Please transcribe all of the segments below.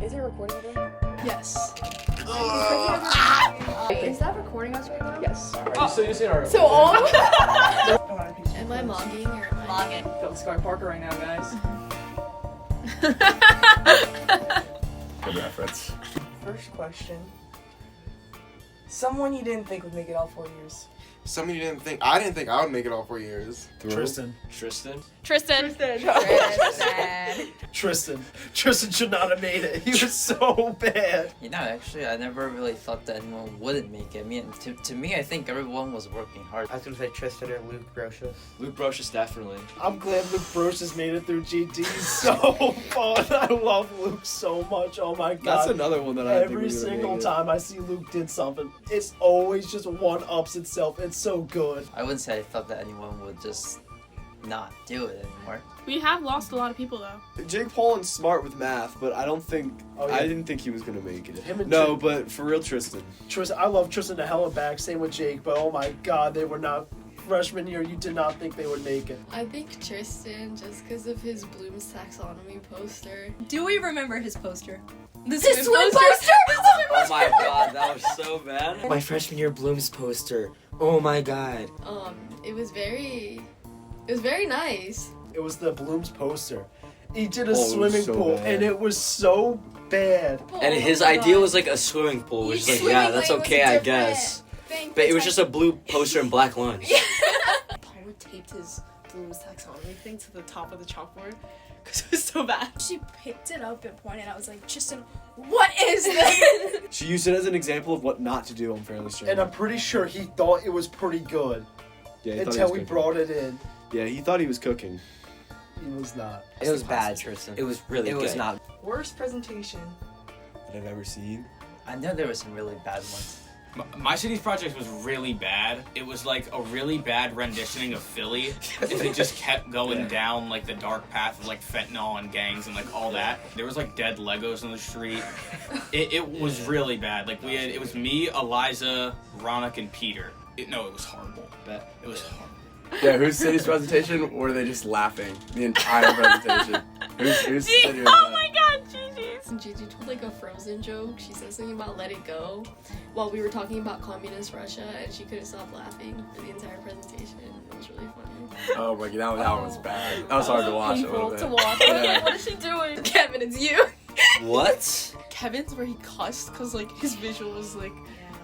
Is it recording again? Yes. Is that recording us right now? Yes. So you see our. So all. Am I logging or am I logging? Phil Sky Parker right now, guys. Good reference. First question. Someone you didn't think would make it all 4 years. Somebody I didn't think I would make it all 4 years. Tristan. Tristan. Tristan. Tristan should not have made it. He was so bad. You know, actually, I never really thought that anyone wouldn't make it. I mean, to me, I think everyone was working hard. I was gonna say Tristan or Luke Brocious. Luke Brocious, definitely. I'm glad Luke Brocious made it through GT. He's so fun. I love Luke so much. Oh my god. That's another one that I think Every was gonna single make it. time I see Luke did something, it's always just one-ups itself. It's so good. I wouldn't say I thought that anyone would just not do it anymore. We have lost a lot of people though. Jake Paul's smart with math, but I don't think Oh, yeah. I didn't think he was gonna make it. Him and No, Jake- but for real, Tristan. I love Tristan to hell and back. Same with Jake, but oh my god, they were not. Freshman year, you did not think they would make it. I think Tristan, just because of his Bloom's Taxonomy poster. Do we remember his poster? The swim poster? Oh my god, that was so bad. My freshman year Bloom's poster. Oh my god. It was very nice. It was the Bloom's poster. He did a Oh, it was swimming so pool, bad. and it was so bad. And his idea was like a swimming pool, which is like, yeah, that's okay, I guess. But it was just a blue poster and black lines. Paula taped his Bloom's Taxonomy thing to the top of the chalkboard because it was so bad. She picked it up and pointed out. I was like, Tristan, what is this? She used it as an example of what not to do on Fairly Straight. And I'm pretty sure he thought it was pretty good yeah, he thought until he we was brought it in. Yeah, he thought he was cooking. He was not. It was bad, Tristan. It was really good. It was not. Worst presentation. That I've ever seen. I know there were some really bad ones. My city's project was really bad. It was like a really bad renditioning of Philly. If it just kept going down like the dark path of like fentanyl and gangs and like all that. There was like dead Legos on the street. It was really bad. Like it was me, Eliza, Ronak, and Peter. It was horrible. It was horrible. Yeah, whose city's presentation, or were they just laughing the entire presentation? Whose city was Oh that? my god, Gigi's. And Gigi told like a Frozen joke. She said something about let it go while we were talking about communist Russia, and she couldn't stop laughing for the entire presentation. It was really funny. Oh my god, that one was bad. That was hard to watch a little bit. To watch. Yeah. What is she doing? Kevin, it's you. What? Kevin's where he cussed because like his visual was like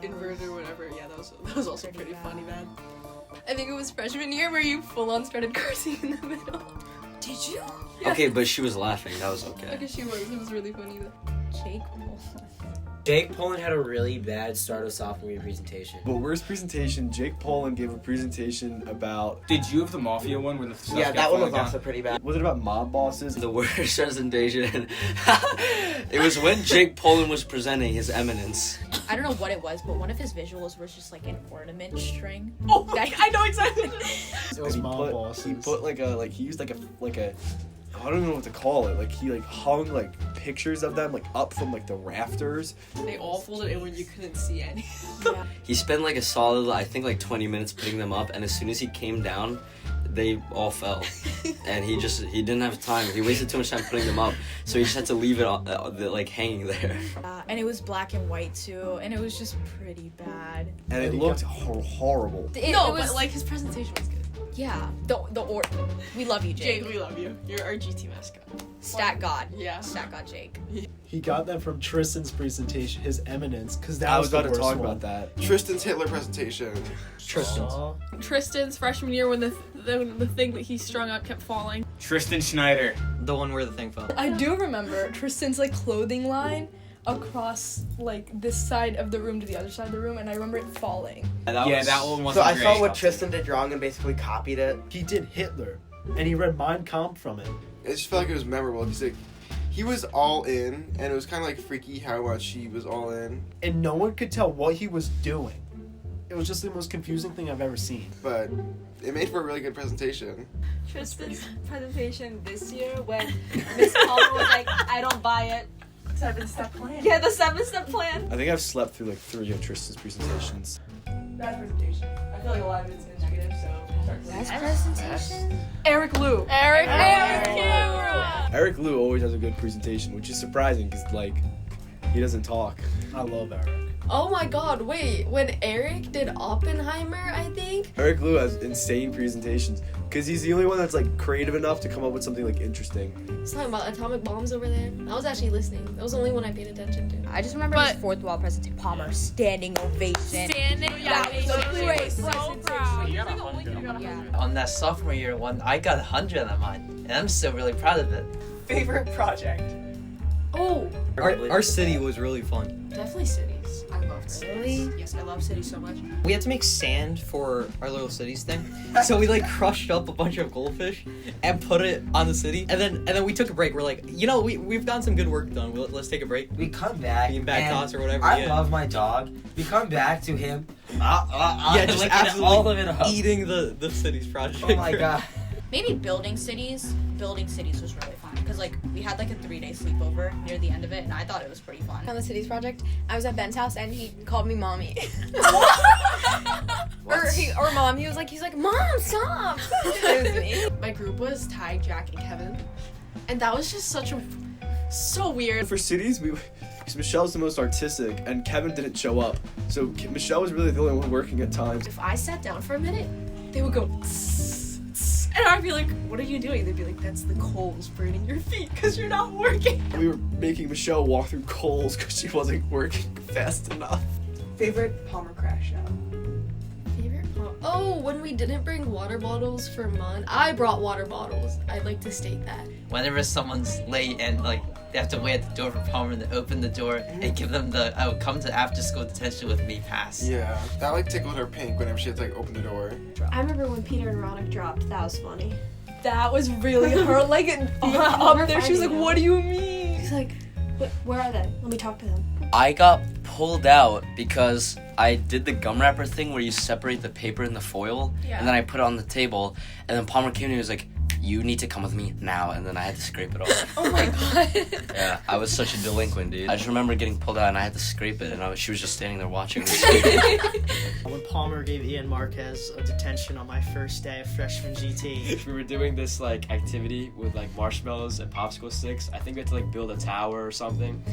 inverted or whatever. Yeah, that was also pretty funny, man. I think it was freshman year where you full on started cursing in the middle. Did you? Okay, but she was laughing. That was okay. Okay, she was. It was really funny though. Jake. Jake Poland had a really bad start of sophomore year presentation. But worst presentation, Jake Poland gave a presentation about... Did you have the Mafia one where the stuff Yeah, kept that one was falling down? also pretty bad. Was it about mob bosses? The worst presentation. It was when Jake Poland was presenting his eminence. I don't know what it was, but one of his visuals was just like an ornament string. Oh, I know exactly. It was he mob bosses. He put he used like a I don't even know what to call it. Like he hung like pictures of them like up from like the rafters. They all folded in when you couldn't see any. Yeah. He spent like a solid, I think like 20 minutes putting them up, and as soon as he came down, they all fell. And he didn't have time. He wasted too much time putting them up, so he just had to leave it like hanging there. And it was black and white too, and it was just pretty bad. And it looked horrible. It No, was but like his presentation was good. yeah. We love you, Jake. Jake, we love you. You're our GT mascot. Stat God. Yeah. Stat God, Jake. He got that from Tristan's presentation, his eminence, because that I was was about the to worst talk one. about that. Tristan's Hitler presentation. Tristan's freshman year when the thing that he strung up kept falling. Tristan Schneider. The one where the thing fell. I do remember Tristan's like clothing line across like this side of the room to the other side of the room, and I remember it falling. That one was So I saw what Tristan did wrong and basically copied it. He did Hitler, and he read Mein Kampf from it. It just felt like it was memorable. He was all in, and it was kind of like freaky how much he was all in. And no one could tell what he was doing. It was just the most confusing thing I've ever seen. But it made for a really good presentation. Tristan's presentation this year when Miss Paula was like, I don't buy it. 7-step plan. Yeah, the 7-step plan. I think I've slept through like 3 of Tristan's presentations. Bad presentation. I feel like a lot of it's been negative, so start Best presentation? Eric Liu. Eric Liu. Eric Liu always has a good presentation, which is surprising because like he doesn't talk. I love Eric. Oh my god, wait. When Eric did Oppenheimer, I think. Eric Liu has insane presentations because he's the only one that's like creative enough to come up with something like interesting. He's talking about atomic bombs over there. I was actually listening. That was the only one I paid attention to. I just remember his fourth wall presentation. Palmer standing ovation. That was a great presentation. On that sophomore year one, I got 100 on mine, and I'm still really proud of it. Favorite project? Oh, Our city was really fun. definitely cities. I loved cities. Yes, I love cities so much. We had to make sand for our little cities thing. So we like crushed up a bunch of goldfish and put it on the city. And then we took a break. We're like, we've gotten some good work done. Let's take a break. We come back. Beanbag and toss or whatever. I yeah. love my dog. We come back to him. Yeah, just licking absolutely all of it up. eating the cities project. Oh my god. Maybe building cities was really fun because like we had like a 3-day sleepover near the end of it and I thought it was pretty fun. On the cities project, I was at Ben's house and he called me mommy. or mom. He's like, Mom, stop. It was me. My group was Ty, Jack, and Kevin, and that was just so weird. For cities, because Michelle's the most artistic and Kevin didn't show up, so Michelle was really the only one working at times. If I sat down for a minute, they would go. And I'd be like, what are you doing? They'd be like, that's the coals burning your feet because you're not working. We were making Michelle walk through coals because she wasn't working fast enough. Favorite Palmer crash out? Oh, when we didn't bring water bottles for Mon. I brought water bottles. I'd like to state that. Whenever someone's late and like they have to wait at the door for Palmer to open the door and give them the come to after school detention with me pass. Yeah, that like tickled her pink whenever she had to like open the door. I remember when Peter and Ronick dropped. That was funny. That was really her. Like up there, she was like, "What do you mean?" He's like, "Where are they? Let me talk to them." I got pulled out because I did the gum wrapper thing where you separate the paper and the foil, and then I put it on the table, and then Palmer came to me and was like, "You need to come with me now," and then I had to scrape it off. Oh my god. Yeah, I was such a delinquent, dude. I just remember getting pulled out and I had to scrape it, and she was just standing there watching me. When Palmer gave Ian Marquez a detention on my first day of freshman GT. We were doing this like activity with like marshmallows and popsicle sticks. I think we had to like build a tower or something.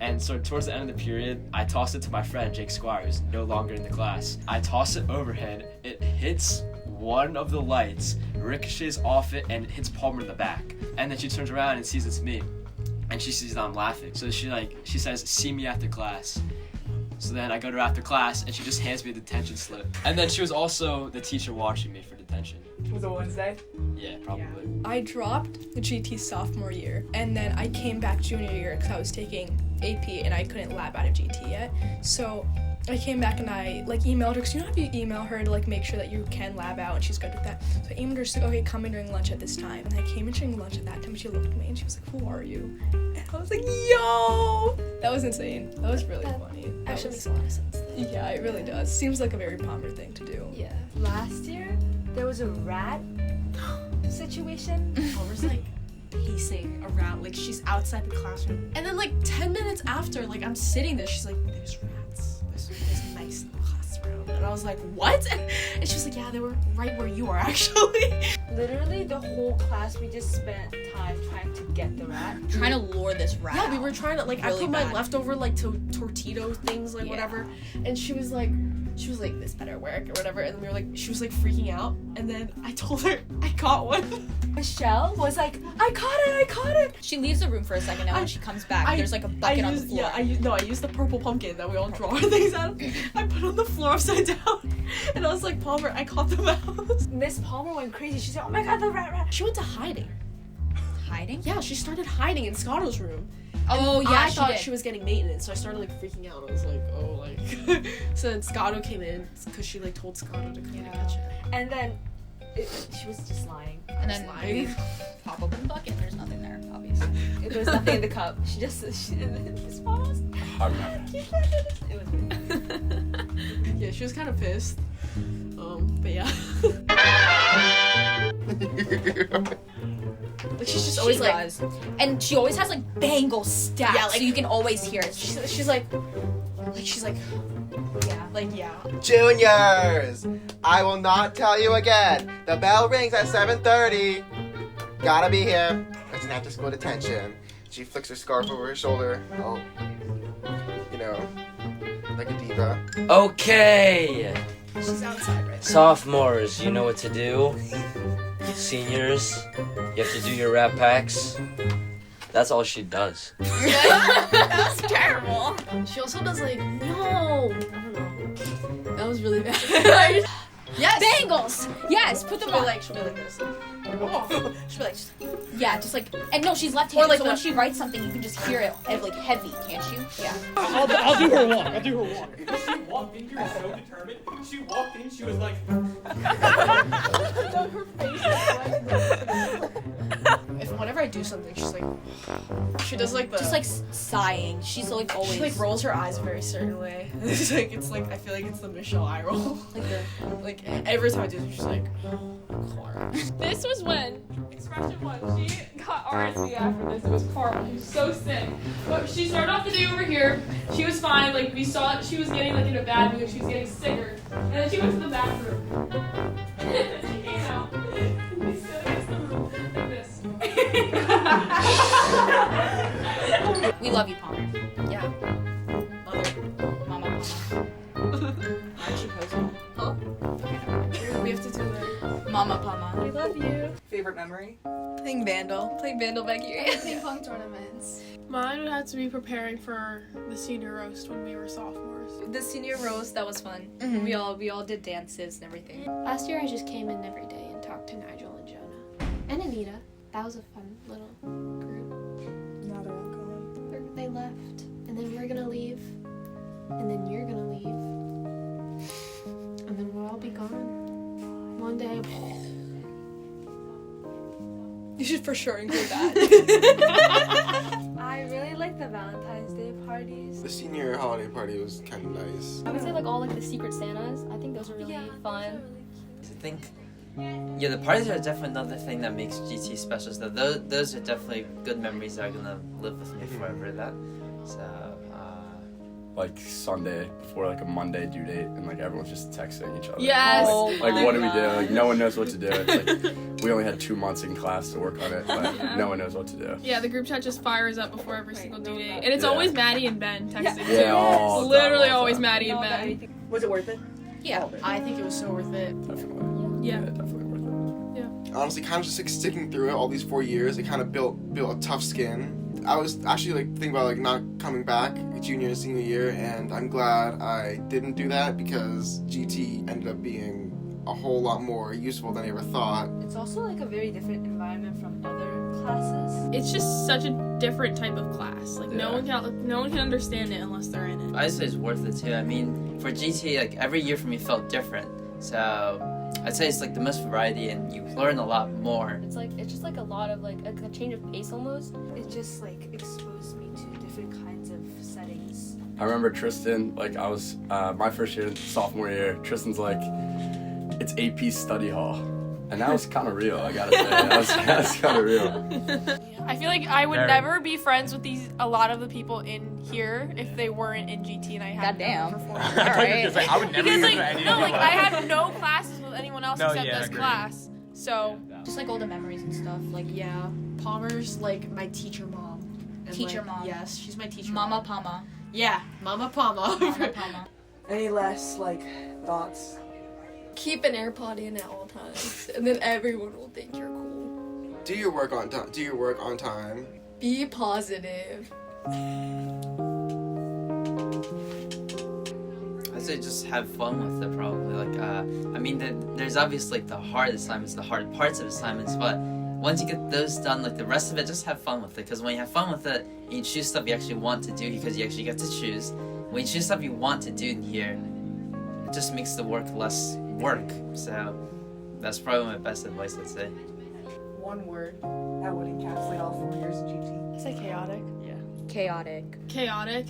And so towards the end of the period, I tossed it to my friend Jake Squire, who's no longer in the class. I toss it overhead. It hits one of the lights, ricochets off it, and hits Palmer in the back. And then she turns around and sees it's me. And she sees that I'm laughing. So she says, "See me after class." So then I go to her after class, and she just hands me a detention slip. And then she was also the teacher watching me for detention. Was it Wednesday? Yeah, probably. I dropped the GT sophomore year, and then I came back junior year because I was taking AP and I couldn't lab out of GT yet. So I came back and I like emailed her because you know how you email her to like make sure that you can lab out and she's good with that. So I emailed her, she's like, "Okay, come in during lunch at this time." And I came in during lunch at that time. She looked at me and she was like, "Who are you?" And I was like, "Yo!" That was insane. That was really funny. Actually makes a lot of sense. Yeah, it really does. Seems like a very Palmer thing to do. Yeah. Last year, there was a rat situation. Palmer's like pacing around, like she's outside the classroom. And then like 10 minutes after, like I'm sitting there, she's like, "There's rats. There's mice in the classroom." And I was like, "What?" And she was like, "Yeah, they were right where you are actually." Literally, the whole class, we just spent time trying to get the rat. Trying to lure this rat Yeah, we out. were trying to like I Really put my bad. leftover like tortito things like Yeah. whatever, and she was like, "This better work" or whatever, and then we were like, she was like freaking out, and then I told her I caught one. Michelle was like, I caught it. She leaves the room for a second, and when she comes back, there's like a bucket on the floor. Yeah, I used the purple pumpkin that we all draw our things out of. I put it on the floor upside down, and I was like, "Palmer, I caught the mouse." Miss Palmer went crazy. She said, "Oh my god, the rat." She went to hiding. Hiding? Yeah, she started hiding in Scotto's room. Oh, And yeah, I she thought did. she was getting maintenance, so I started like freaking out. I was like, "Oh, like." So then Scotto came in because she like told Scotto to come to catch it. And then she was just lying. And then lying. we pop open the bucket, and there's nothing there, obviously. There was nothing in the cup. She Miss Palmer was. It was weird. Yeah, she was kind of pissed. But yeah. Like she's just always like, does. And she always has like bangle stats. Yeah, like- so you can always hear it. she's like, yeah. Juniors, I will not tell you again. The bell rings at 7:30. Gotta be here. It's in after school detention. She flicks her scarf over her shoulder, all, you know, like a diva. Okay. She's outside right now. Sophomores, you know what to do. Seniors, you have to do your rap packs. That's all she does. That was terrible. She also does like, no. I don't know. That was really bad. Yes. Bangles. Yes. Put them on. She'll be like this. Oh. She'll be like, yeah, just like, and no, she's left-handed, like so the- when she writes something, you can just hear it like heavy, can't you? Yeah. I'll do her walk. I'll do her walk. She walked in here so determined. She walked in, she was like. If whenever I do something, she's like, she does like the. Just like sighing. She's like always. She like rolls her eyes a very certain way. It's like I feel like it's the Michelle eye roll. Like every time I do it, she's like, Clara. This was when Expression 1, she got RSV after this. It was horrible. She was so sick. But she started off the day over here. She was fine. Like, we saw she was getting, like, in a bad mood. She was getting sicker. And then she went to the bathroom. And then she came out. And we stood against the room like this. We love you, Palmer. Yeah. Mama. I should post it. Oh. We have to do that. Mama Palma. We love you. Favorite memory? Playing Vandal back here. Ping pong tournaments. Mine would have to be preparing for the senior roast when we were sophomores. The senior roast, that was fun. Mhm. We all did dances and everything. Last year I just came in every day and talked to Nigel and Jonah. And Anita. That was a fun little group. Now they're all gone. They left. And then we're gonna leave. And then you're gonna leave. And then we'll all be gone. One day. You should for sure include that. I really like the Valentine's Day parties. The senior holiday party was kind of nice. I would say like all like the Secret Santas. I think those are really fun. I think, yeah, the parties are definitely another thing that makes GT special. So those are definitely good memories that are gonna live with me forever. That so. Like Sunday before like a Monday due date, and like everyone's just texting each other. Yes. Like what do we do? Like no one knows what to do. It's like we only had 2 months in class to work on it, but no one knows what to do. Yeah, the group chat just fires up before every single due date. And it's Yeah. always Maddie and Ben texting. Yeah, too. all the time, Literally all the always time. Maddie and Ben. Was it worth it? Yeah, I think it was so worth it. Definitely. Yeah. Definitely worth it. Honestly, kind of just like sticking through it all these 4 years, it kind of built a tough skin. I was actually like thinking about like not coming back junior and senior year, and I'm glad I didn't do that because GT ended up being a whole lot more useful than I ever thought. It's also like a very different environment from other classes. It's just such a different type of class. Like no one can understand it unless they're in it. I'd say it's worth it too. I mean, for GT, like every year for me felt different. So I'd say it's like the most variety, and you learn a lot more. It's just like a lot of like a change of pace almost. It just like exposed me to different kinds of settings. I remember Tristan, like I was my first year, sophomore year, Tristan's like, it's AP study hall. And that was kind of real, I gotta say. That was kind of real. I feel like I would Very. never be friends with a lot of the people in here if they weren't in GT and I had Goddamn. them for 4 I thought you were years. just like, I would never Because go like to any no, of like your I classes. had no classes with anyone else No, except yeah, this agreed. class. So Just like all the memories and stuff. Like Yeah, Palmer's like my teacher mom. And, Teacher like, mom. Yes, she's my teacher Mama mom. Palma. Yeah, Mama Palma. Mama Palma. Any last like thoughts? Keep an AirPod in at all times, and then everyone will think you're cool. Do your work on time. Do your work on time. Be positive. I'd say just have fun with it, probably. Like, I mean, there's obviously like the hard assignments, the hard parts of assignments, but once you get those done, like the rest of it, just have fun with it. Because when you have fun with it, and you choose stuff you actually want to do, because you actually get to choose. When you choose stuff you want to do in here, it just makes the work less work. So that's probably my best advice, I'd say. One word that would encapsulate all 4 years of GT. I say chaotic. Yeah. Chaotic. chaotic.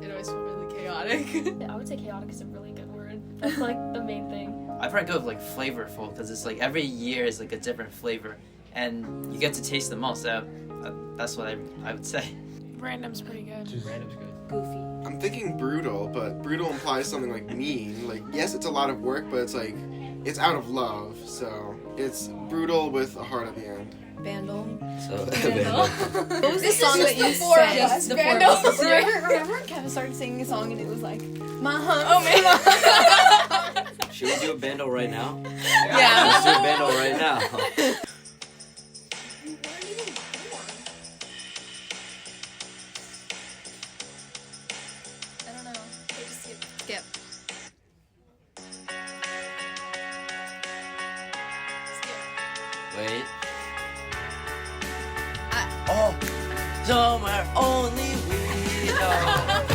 It always felt really chaotic. I would say chaotic is a really good word. That's like the main thing. I'd probably go with like flavorful, because it's like every year is like a different flavor, and you get to taste them all. So that's what I would say. Random's pretty good. Random's good. Goofy. I'm thinking brutal, but brutal implies something like mean. Like, yes, it's a lot of work, but it's like it's out of love, so it's brutal with a heart at the end. Vandal. So, What was the This is song just that you the four of sang? us, The Vandal. four of us. Remember when Kevin started singing a song and it was like, my hunt. Oh man. should we do a bando right now? Yeah. Let's do a bando right now. I don't know. They just skip. Wait. Oh, somewhere only we know.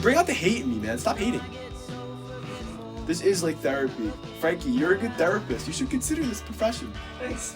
Bring out the hate in me, man. Stop hating. This is like therapy. Frankie, you're a good therapist. You should consider this profession. Thanks.